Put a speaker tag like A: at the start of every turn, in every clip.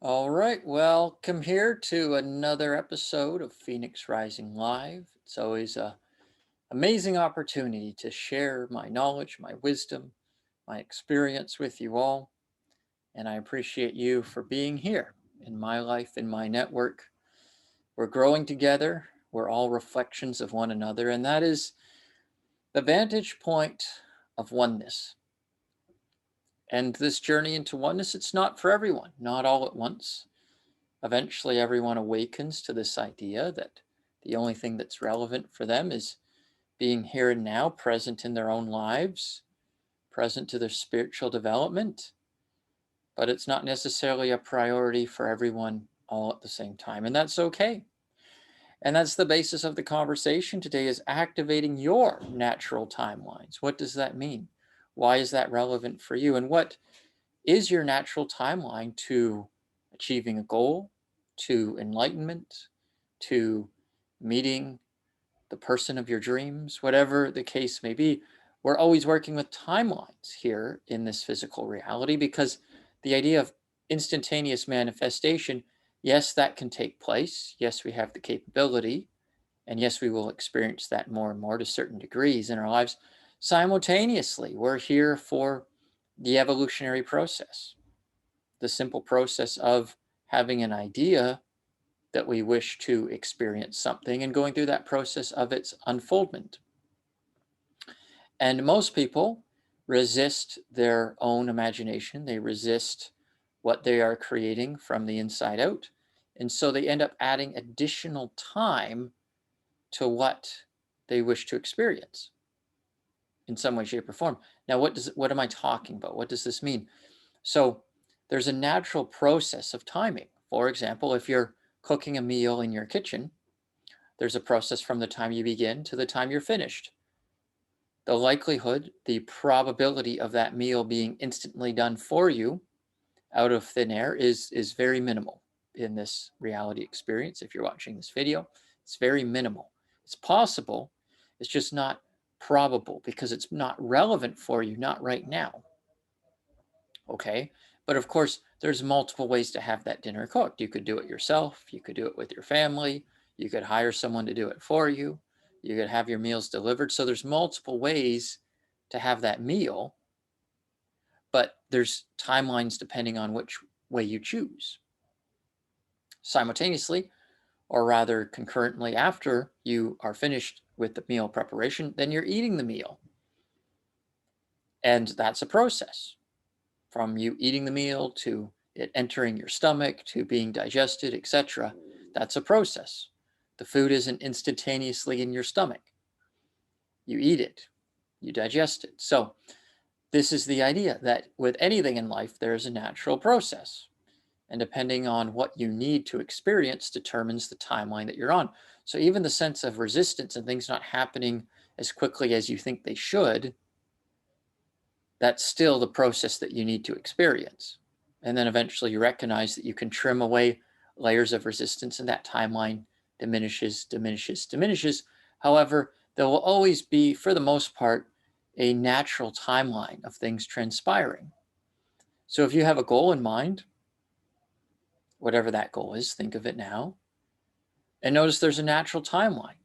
A: All right, welcome here to another episode of Phoenix Rising Live. It's always a amazing opportunity to share my knowledge, my wisdom, my experience with you all, and I appreciate you for being here in my life, in my network. We're growing together. We're all reflections of one another, and that is the vantage point of oneness. And this journey into oneness, it's not for everyone, not all at once. Eventually, everyone awakens to this idea that the only thing that's relevant for them is being here and now, present in their own lives, present to their spiritual development. But it's not necessarily a priority for everyone all at the same time. And that's okay. And that's the basis of the conversation today is activating your natural timelines. What does that mean? Why is that relevant for you? And what is your natural timeline to achieving a goal, to enlightenment, to meeting the person of your dreams, whatever the case may be? We're always working with timelines here in this physical reality because the idea of instantaneous manifestation, yes, that can take place. Yes, we have the capability. And yes, we will experience that more and more to certain degrees in our lives. Simultaneously, we're here for the evolutionary process, the simple process of having an idea that we wish to experience something and going through that process of its unfoldment. And most people resist their own imagination, they resist what they are creating from the inside out. And so they end up adding additional time to what they wish to experience in some way, shape, or form. Now, what am I talking about? What does this mean? So there's a natural process of timing. For example, if you're cooking a meal in your kitchen, there's a process from the time you begin to the time you're finished. The likelihood, the probability of that meal being instantly done for you out of thin air is very minimal in this reality experience. If you're watching this video, it's very minimal. It's possible, it's just not probable because it's not relevant for you, not right now. Okay. But of course, there's multiple ways to have that dinner cooked. You could do it yourself, you could do it with your family, you could hire someone to do it for you, you could have your meals delivered. So there's multiple ways to have that meal, but there's timelines depending on which way you choose. Simultaneously, or rather concurrently after you are finished with the meal preparation, then you're eating the meal. And that's a process from you eating the meal to it entering your stomach to being digested, etc. That's a process. The food isn't instantaneously in your stomach. You eat it, you digest it. So, this is the idea that with anything in life, there's a natural process. And depending on what you need to experience determines the timeline that you're on. So, even the sense of resistance and things not happening as quickly as you think they should, that's still the process that you need to experience. And then eventually you recognize that you can trim away layers of resistance and that timeline diminishes, diminishes, diminishes. However, there will always be, for the most part, a natural timeline of things transpiring. So if you have a goal in mind, whatever that goal is, think of it now. And notice there's a natural timeline.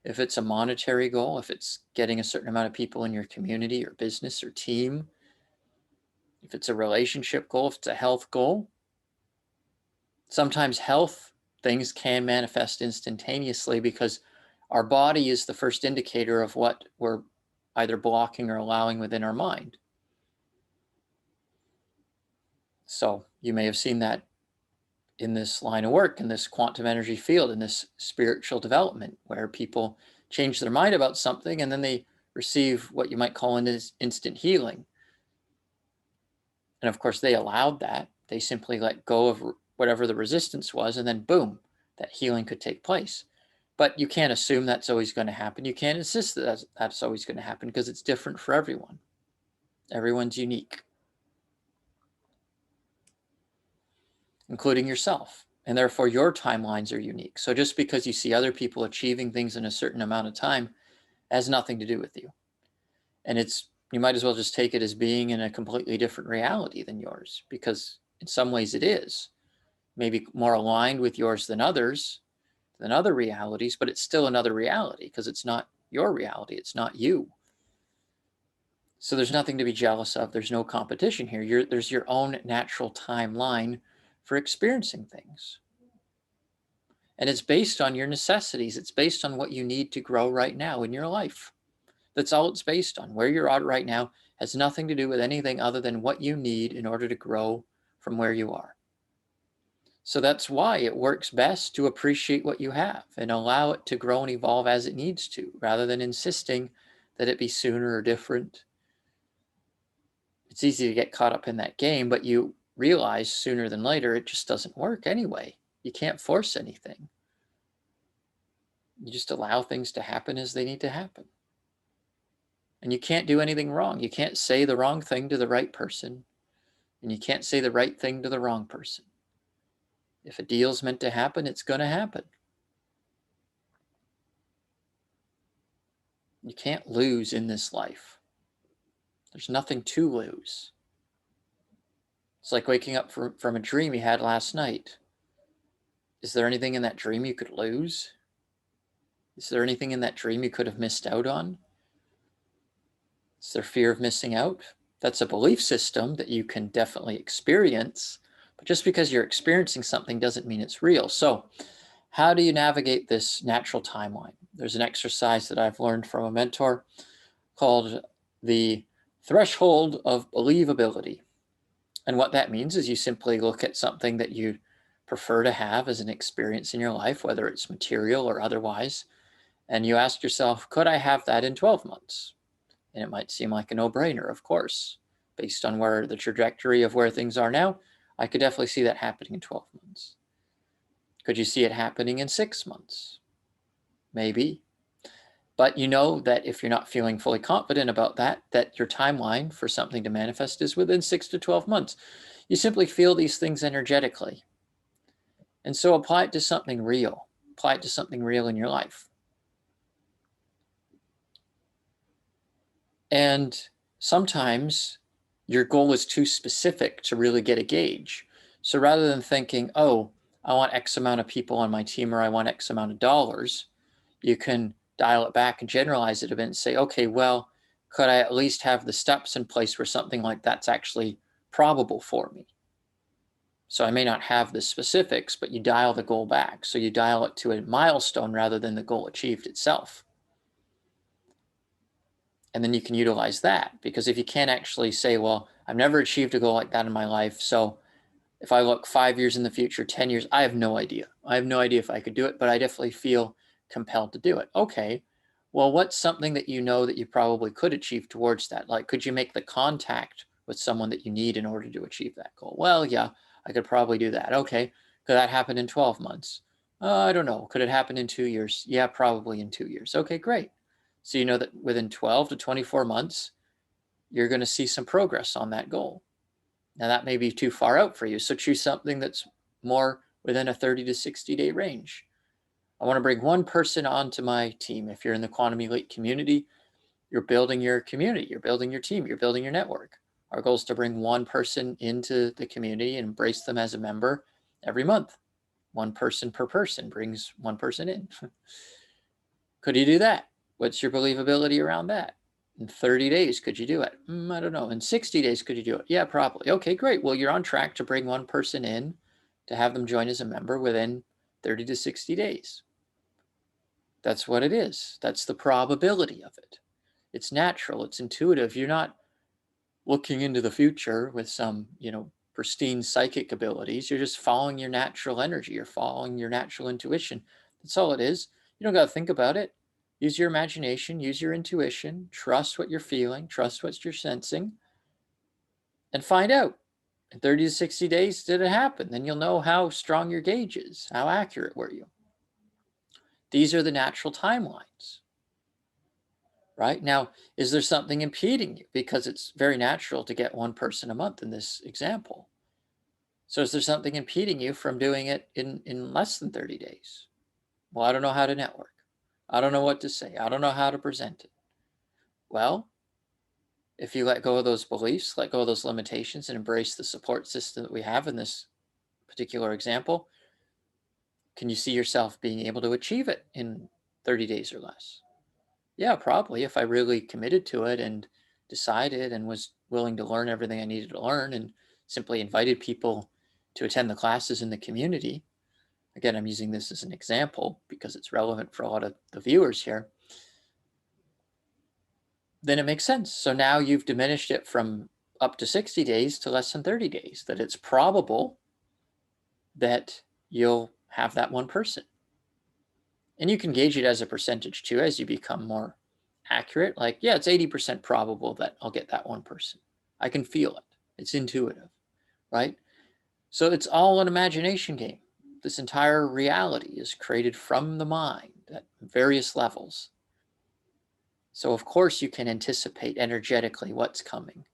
A: If it's a monetary goal, if it's getting a certain amount of people in your community or business or team, if it's a relationship goal, if it's a health goal, sometimes health things can manifest instantaneously because our body is the first indicator of what we're either blocking or allowing within our mind. So you may have seen that in this line of work, in this quantum energy field, in this spiritual development, where people change their mind about something and then they receive what you might call an instant healing. And of course, they allowed that. They simply let go of whatever the resistance was, and then boom, that healing could take place. But you can't assume that's always going to happen. You can't insist that that's always going to happen because it's different for everyone. Everyone's unique, including yourself. And therefore, your timelines are unique. So just because you see other people achieving things in a certain amount of time has nothing to do with you. And you might as well just take it as being in a completely different reality than yours because In some ways it is. Maybe more aligned with yours than others, than other realities, but it's still another reality because it's not your reality. It's not you. So there's nothing to be jealous of. There's no competition here. There's your own natural timeline for experiencing things. And it's based on your necessities. It's based on what you need to grow right now in your life. That's all it's based on. Where you're at right now has nothing to do with anything other than what you need in order to grow from where you are. So that's why it works best to appreciate what you have and allow it to grow and evolve as it needs to, rather than insisting that it be sooner or different. It's easy to get caught up in that game, but you realize sooner than later it just doesn't work anyway. You can't force anything. You just allow things to happen as they need to happen. And you can't do anything wrong. You can't say the wrong thing to the right person, and you can't say the right thing to the wrong person. If a deal's meant to happen, it's going to happen. You can't lose in this life. There's nothing to lose. It's like waking up from a dream you had last night. Is there anything in that dream you could lose? Is there anything in that dream you could have missed out on? Is there fear of missing out? That's a belief system that you can definitely experience, but just because you're experiencing something doesn't mean it's real. So how do you navigate this natural timeline? There's an exercise that I've learned from a mentor called the threshold of believability. And what that means is you simply look at something that you prefer to have as an experience in your life, whether it's material or otherwise, and you ask yourself, could I have that in 12 months? And it might seem like a no-brainer, of course. Based on where the trajectory of where things are now, I could definitely see that happening in 12 months. Could you see it happening in 6 months? Maybe. But you know that if you're not feeling fully confident about that, that your timeline for something to manifest is within 6 to 12 months. You simply feel these things energetically. And so apply it to something real. Apply it to something real in your life. And sometimes your goal is too specific to really get a gauge. So rather than thinking, oh, I want X amount of people on my team or I want X amount of dollars, you can dial it back and generalize it a bit and say, okay, well, could I at least have the steps in place where something like that's actually probable for me? So I may not have the specifics, but you dial the goal back. So you dial it to a milestone rather than the goal achieved itself. And then you can utilize that, because if you can't actually say, well, I've never achieved a goal like that in my life, so if I look 5 years in the future, 10 years, I have no idea. I have no idea if I could do it, but I definitely feel compelled to do it. Okay, well, what's something that you know that you probably could achieve towards that? Like, could you make the contact with someone that you need in order to achieve that goal? Well, yeah, I could probably do that. Okay, could that happen in 12 months? I don't know. Could it happen in 2 years? Yeah, probably in 2 years. Okay, great. So you know that within 12 to 24 months, you're going to see some progress on that goal. Now that may be too far out for you, so choose something that's more within a 30 to 60 day range. I want to bring one person onto my team. If you're in the Quantum Elite community, you're building your community, you're building your team, you're building your network. Our goal is to bring one person into the community and embrace them as a member every month. One person per person brings one person in. Could you do that? What's your believability around that? In 30 days, could you do it? I don't know. In 60 days, could you do it? Yeah, probably. Okay, great. Well, you're on track to bring one person in to have them join as a member within 30 to 60 days. That's what it is. That's the probability of it. It's natural. It's intuitive. You're not looking into the future with some, pristine psychic abilities. You're just following your natural energy. You're following your natural intuition. That's all it is. You don't got to think about it. Use your imagination, use your intuition, trust what you're feeling, trust what you're sensing, and find out. In 30 to 60 days, did it happen? Then you'll know how strong your gauge is. How accurate were you? These are the natural timelines, right? Now, is there something impeding you? Because it's very natural to get one person a month in this example. So is there something impeding you from doing it in less than 30 days? Well, I don't know how to network. I don't know what to say. I don't know how to present it. Well, If you let go of those beliefs, let go of those limitations, and embrace the support system that we have in this particular example, can you see yourself being able to achieve it in 30 days or less? Yeah, probably, if I really committed to it and decided and was willing to learn everything I needed to learn and simply invited people to attend the classes in the community. Again, I'm using this as an example because it's relevant for a lot of the viewers here. Then it makes sense. So now you've diminished it from up to 60 days to less than 30 days, that it's probable that you'll have that one person. And you can gauge it as a percentage too as you become more accurate. Like, yeah, it's 80% probable that I'll get that one person. I can feel it. It's intuitive, right? So it's all an imagination game. This entire reality is created from the mind at various levels. So of course you can anticipate energetically what's coming.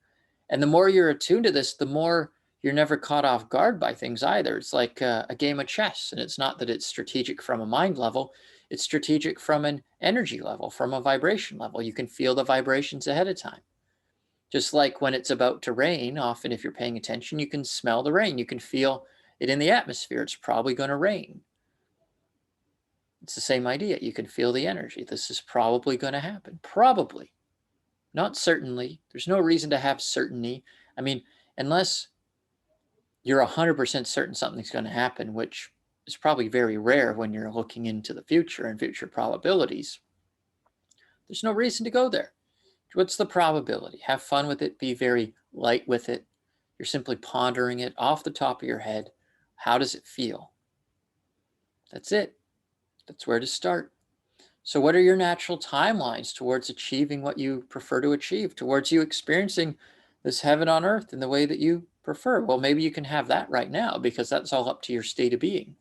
A: And the more you're attuned to this, the more you're never caught off guard by things either. It's like a game of chess. And it's not that it's strategic from a mind level, it's strategic from an energy level, from a vibration level. You can feel the vibrations ahead of time. Just like when it's about to rain, often if you're paying attention, you can smell the rain. You can feel it in the atmosphere. It's probably going to rain. It's the same idea. You can feel the energy. This is probably going to happen. Probably. Not certainly. There's no reason to have certainty. I mean, unless you're 100% certain something's going to happen, which is probably very rare when you're looking into the future and future probabilities, there's no reason to go there. What's the probability? Have fun with it. Be very light with it. You're simply pondering it off the top of your head. How does it feel? That's it. That's where to start. So what are your natural timelines towards achieving what you prefer to achieve, towards you experiencing this heaven on earth in the way that you prefer? Well, maybe you can have that right now because that's all up to your state of being.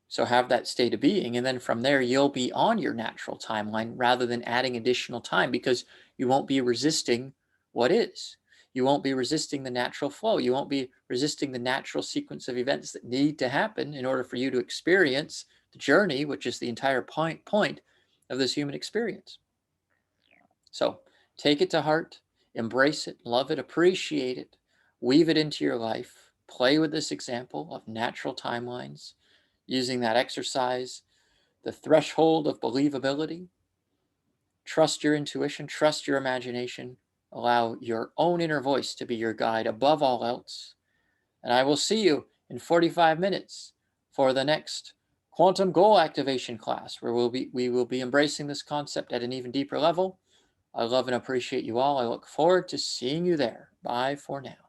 A: So have that state of being, and then from there, you'll be on your natural timeline rather than adding additional time because you won't be resisting what is. You won't be resisting the natural flow. You won't be resisting the natural sequence of events that need to happen in order for you to experience the journey, which is the entire point of this human experience. So take it to heart, embrace it, love it, appreciate it, weave it into your life, play with this example of natural timelines, using that exercise, the threshold of believability. Trust your intuition, trust your imagination, allow your own inner voice to be your guide above all else. And I will see you in 45 minutes for the next quantum goal activation class, where we will be embracing this concept at an even deeper level. I love and appreciate you all. I look forward to seeing you there. Bye for now.